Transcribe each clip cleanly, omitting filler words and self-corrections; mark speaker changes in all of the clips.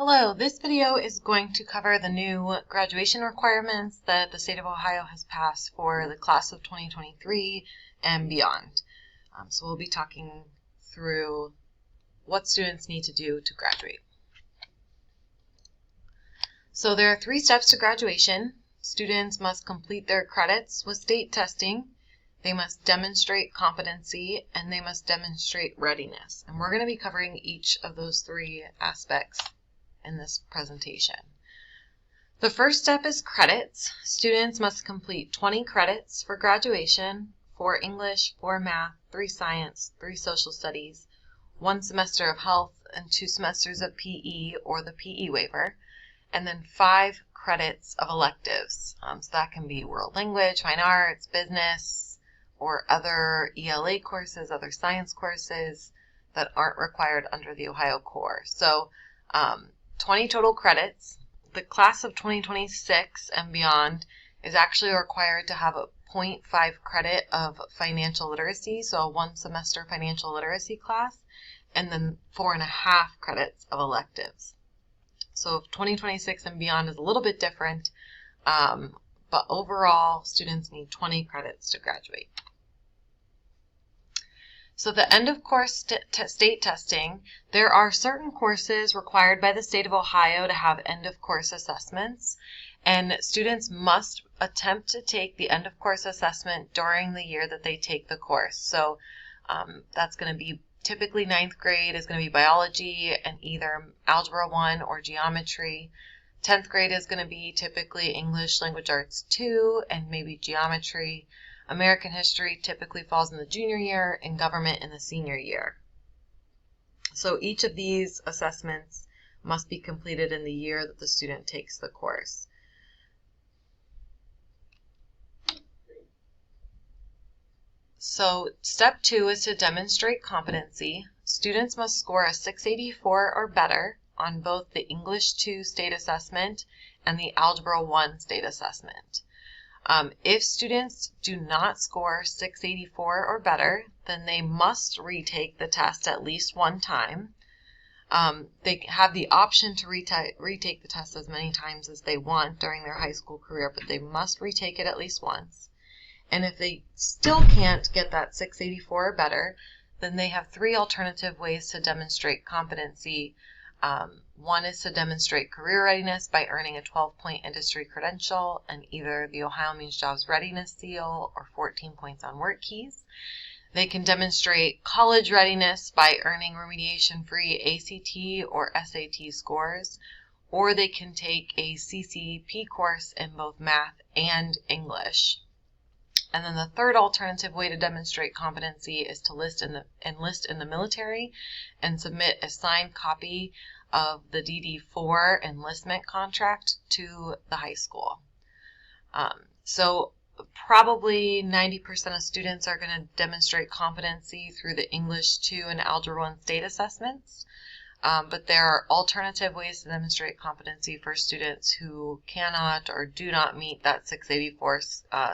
Speaker 1: Hello, this video is going to cover the new graduation requirements that the state of Ohio has passed for the class of 2023 and beyond. So we'll be talking through what students need to do to graduate. So there are 3 steps to graduation. Students must complete their credits with state testing, they must demonstrate competency, and they must demonstrate readiness. And we're going to be covering each of those 3 aspects in this presentation. The first step is credits. Students must complete 20 credits for graduation, 4 English, 4 math, 3 science, 3 social studies, 1 semester of health, and 2 semesters of PE or the PE waiver, and then 5 credits of electives. So that can be world language, fine arts, business, or other ELA courses, other science courses that aren't required under the Ohio Core. So 20 total credits. The class of 2026 and beyond is actually required to have a 0.5 credit of financial literacy, so a 1 semester financial literacy class, and then 4.5 credits of electives. So 2026 and beyond is a little bit different, but overall students need 20 credits to graduate. So the end of course state testing, there are certain courses required by the state of Ohio to have end of course assessments, and students must attempt to take the end of course assessment during the year that they take the course. So that's going to be typically 9th grade is going to be biology and either algebra 1 or geometry. 10th grade is going to be typically English Language Arts 2 and maybe geometry. American history typically falls in the junior year and government in the senior year. So each of these assessments must be completed in the year that the student takes the course. So step 2 is to demonstrate competency. Students must score a 684 or better on both the English 2 state assessment and the Algebra 1 state assessment. If students do not score 684 or better, then they must retake the test at least 1 time. They have the option to retake the test as many times as they want during their high school career, but they must retake it at least once. And if they still can't get that 684 or better, then they have 3 alternative ways to demonstrate competency. One is to demonstrate career readiness by earning a 12-point industry credential and either the Ohio Means Jobs Readiness seal or 14 points on work keys. They can demonstrate college readiness by earning remediation-free ACT or SAT scores, or they can take a CCP course in both math and English. And then the third alternative way to demonstrate competency is to enlist in the military and submit a signed copy of the DD4 enlistment contract to the high school. So probably 90% of students are going to demonstrate competency through the English 2 and Algebra 1 state assessments. But there are alternative ways to demonstrate competency for students who cannot or do not meet that 684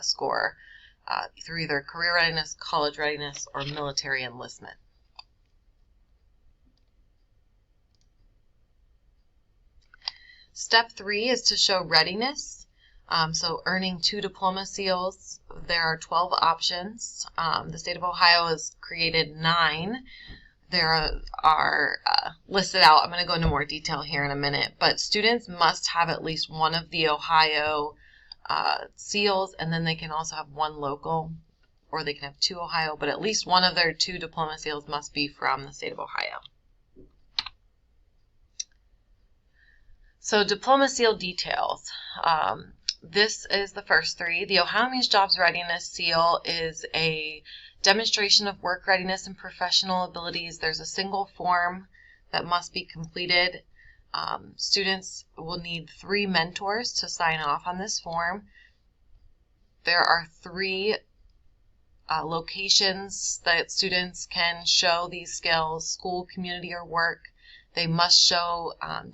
Speaker 1: score through either career readiness, college readiness, or military enlistment. Step 3 is to show readiness. So earning 2 diploma seals. There are 12 options. The state of Ohio has created 9. There are listed out. I'm going to go into more detail here in a minute, but students must have at least one of the Ohio seals, and then they can also have 1 local, or they can have 2 Ohio, but at least one of their 2 diploma seals must be from the state of Ohio. So diploma seal details. This is the first 3. The Ohio Means Jobs Readiness seal is a demonstration of work readiness and professional abilities. There's a single form that must be completed. Students will need 3 mentors to sign off on this form. There are 3 locations that students can show these skills: school, community, or work. They must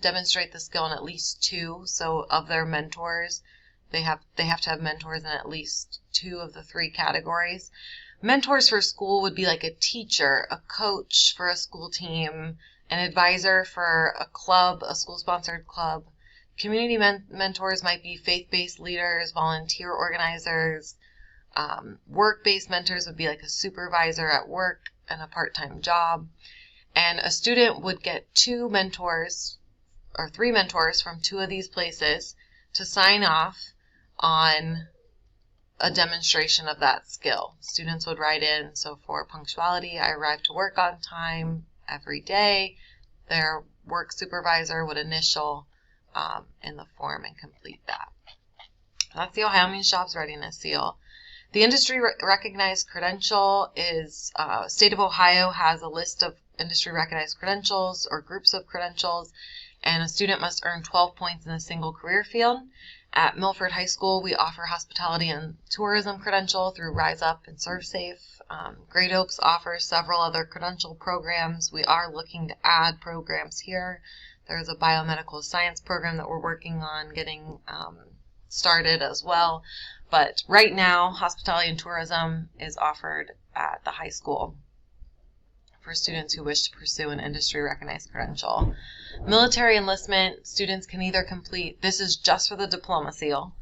Speaker 1: demonstrate the skill in at least 2. So of their mentors, they have to have mentors in at least 2 of the 3 categories. Mentors for school would be like a teacher, a coach for a school team, an advisor for a club, a school-sponsored club. Community mentors might be faith-based leaders, volunteer organizers. Work-based mentors would be like a supervisor at work and a part-time job. And a student would get 2 mentors or 3 mentors from 2 of these places to sign off on a demonstration of that skill. Students would write in, so for punctuality, I arrive to work on time every day. Their work supervisor would initial in the form and complete that. That's the Ohio Means Jobs Readiness Seal. The industry recognized credential is, state of Ohio has a list of industry recognized credentials or groups of credentials, and a student must earn 12 points in a single career field. At Milford High School, we offer hospitality and tourism credential through Rise Up and ServSafe. Great Oaks offers several other credential programs. We are looking to add programs here. There's a biomedical science program that we're working on getting started as well. But right now, hospitality and tourism is offered at the high school for students who wish to pursue an industry-recognized credential. Military enlistment, students can either complete, this is just for the diploma seal.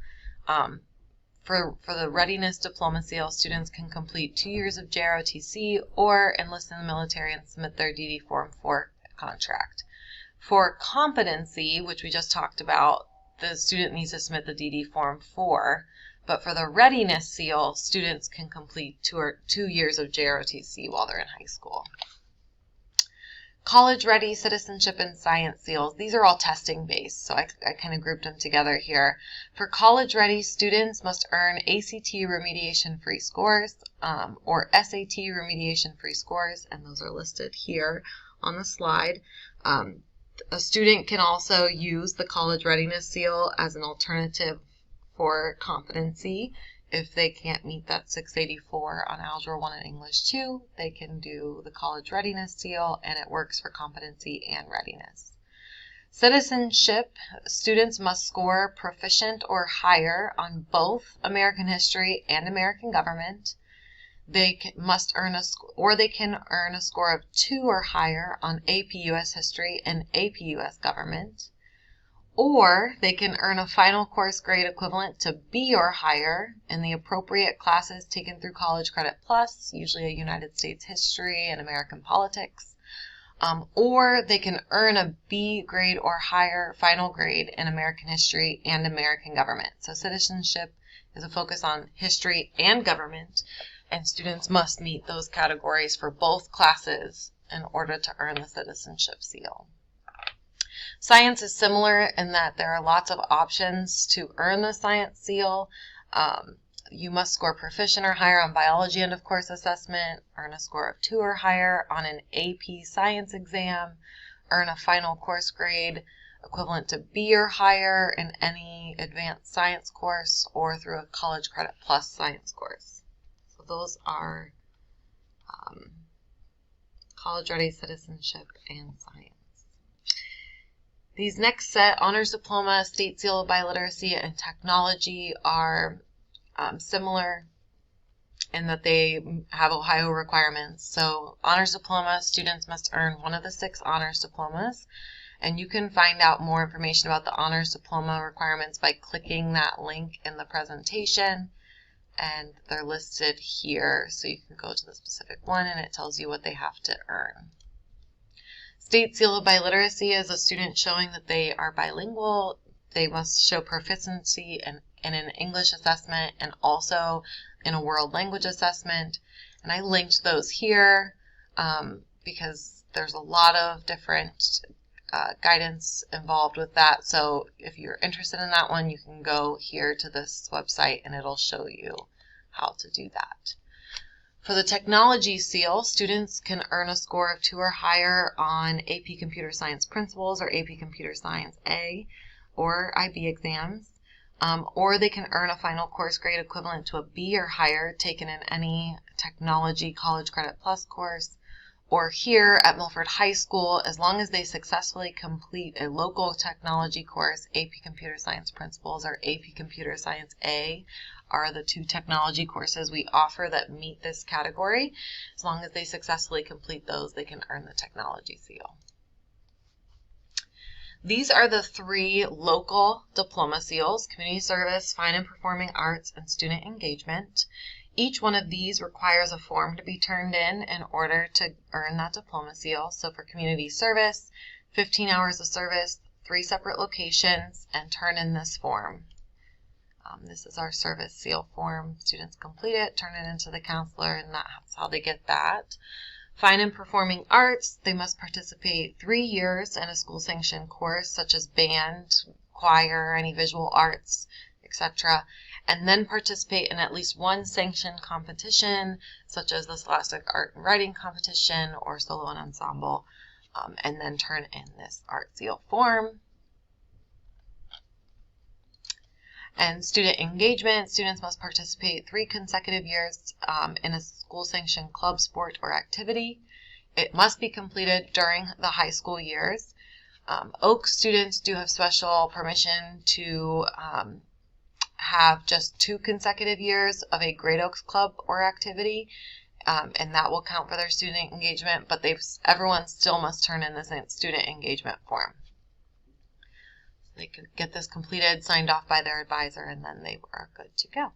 Speaker 1: For the Readiness Diploma Seal, students can complete 2 years of JROTC or enlist in the military and submit their DD Form 4 contract. For competency, which we just talked about, the student needs to submit the DD Form 4. But for the Readiness Seal, students can complete 2 years of JROTC while they're in high school. College Ready, Citizenship, and Science Seals. These are all testing based, so I kind of grouped them together here. For College Ready, students must earn ACT remediation free scores or SAT remediation free scores, and those are listed here on the slide. A student can also use the College Readiness Seal as an alternative for competency. If they can't meet that 684 on Algebra 1 and English 2, they can do the College Readiness Seal, and it works for competency and readiness. Citizenship, students must score proficient or higher on both American history and American government. They must earn they can earn a score of 2 or higher on AP US History and AP US Government. Or they can earn a final course grade equivalent to B or higher in the appropriate classes taken through College Credit Plus, usually a United States history and American politics. Or they can earn a B grade or higher final grade in American history and American government. So citizenship is a focus on history and government, and students must meet those categories for both classes in order to earn the citizenship seal. Science is similar in that there are lots of options to earn the science seal. You must score proficient or higher on biology end of course assessment, earn a score of 2 or higher on an AP science exam, earn a final course grade equivalent to B or higher in any advanced science course or through a College Credit Plus science course. So those are College Ready, Citizenship, and Science. These next set, Honors Diploma, State Seal of Biliteracy, and Technology, are similar in that they have Ohio requirements. So Honors Diploma, students must earn one of the 6 Honors Diplomas, and you can find out more information about the Honors Diploma requirements by clicking that link in the presentation, and they're listed here, so you can go to the specific one and it tells you what they have to earn. State Seal of Biliteracy is a student showing that they are bilingual. They must show proficiency in an English assessment and also in a world language assessment. And I linked those here because there's a lot of different guidance involved with that. So if you're interested in that one, you can go here to this website and it'll show you how to do that. For the Technology Seal, students can earn a score of 2 or higher on AP Computer Science Principles or AP Computer Science A or IB exams, or they can earn a final course grade equivalent to a B or higher taken in any Technology College Credit Plus course, or here at Milford High School, as long as they successfully complete a local technology course, AP Computer Science Principles or AP Computer Science A are the 2 technology courses we offer that meet this category. As long as they successfully complete those, they can earn the Technology Seal. These are the 3 local diploma seals: community service, fine and performing arts, and student engagement. Each one of these requires a form to be turned in order to earn that diploma seal. So for community service, 15 hours of service, 3 separate locations, and turn in this form. This is our service seal form. Students complete it, turn it into the counselor, and that's how they get that. Fine and performing arts, they must participate 3 years in a school-sanctioned course such as band, choir, any visual arts, etc., and then participate in at least 1 sanctioned competition such as the Scholastic Art and Writing Competition or Solo and Ensemble, and then turn in this art seal form. And student engagement, students must participate 3 consecutive years in a school-sanctioned club, sport, or activity. It must be completed during the high school years. Oak students do have special permission to have just 2 consecutive years of a Great Oaks club or activity, and that will count for their student engagement, but everyone still must turn in this student engagement form. They could get this completed, signed off by their advisor, and then they are good to go.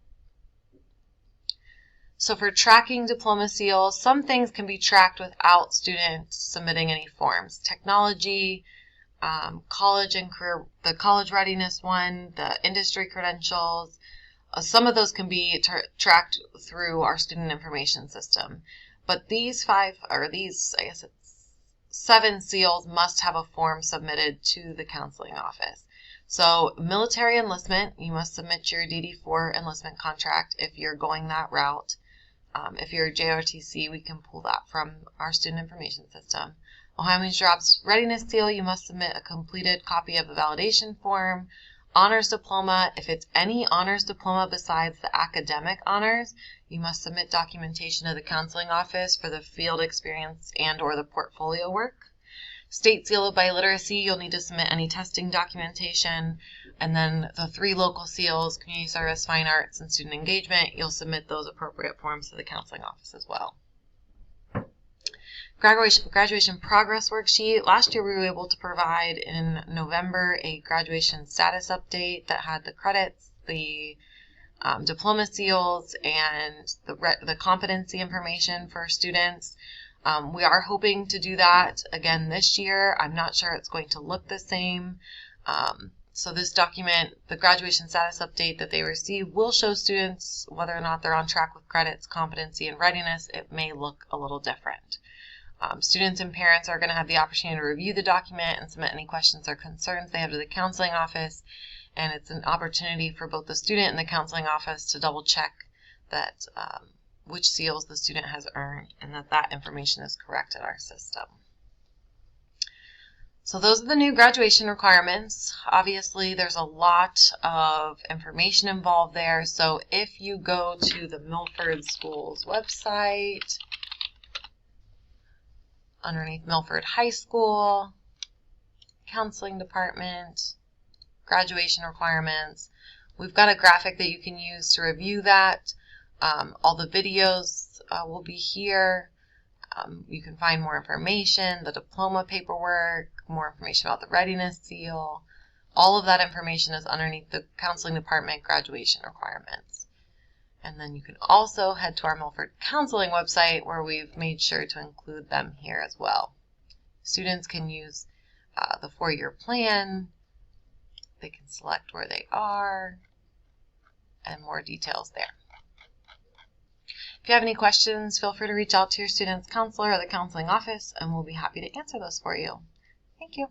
Speaker 1: So for tracking diploma seals, some things can be tracked without students submitting any forms. Technology, college and career, the college readiness one, the industry credentials, some of those can be tracked through our student information system. But these 7 seals must have a form submitted to the counseling office. So military enlistment, you must submit your DD4 enlistment contract if you're going that route. If you're a JRTC, we can pull that from our student information system. Ohio Means Jobs Readiness Seal, you must submit a completed copy of the validation form. Honors diploma, if it's any honors diploma besides the academic honors, you must submit documentation to the counseling office for the field experience and or the portfolio work. State seal of biliteracy, you'll need to submit any testing documentation. And then the 3 local seals, community service, fine arts, and student engagement, you'll submit those appropriate forms to the counseling office as well. Graduation progress worksheet. Last year we were able to provide in November a graduation status update that had the credits, the diploma seals, and the competency information for students. We are hoping to do that again this year. I'm not sure it's going to look the same. So this document, the graduation status update that they receive, will show students whether or not they're on track with credits, competency, and readiness. It may look a little different. Students and parents are going to have the opportunity to review the document and submit any questions or concerns they have to the counseling office. And it's an opportunity for both the student and the counseling office to double check that which seals the student has earned and that information is correct in our system. So those are the new graduation requirements. Obviously, there's a lot of information involved there. So if you go to the Milford Schools website, underneath Milford High School, Counseling Department, Graduation Requirements, we've got a graphic that you can use to review that. All the videos will be here. You can find more information, the diploma paperwork, more information about the readiness seal. All of that information is underneath the Counseling Department graduation requirements. And then you can also head to our Milford Counseling website where we've made sure to include them here as well. Students can use the 4-year plan. They can select where they are and more details there. If you have any questions, feel free to reach out to your student's counselor or the counseling office, and we'll be happy to answer those for you. Thank you.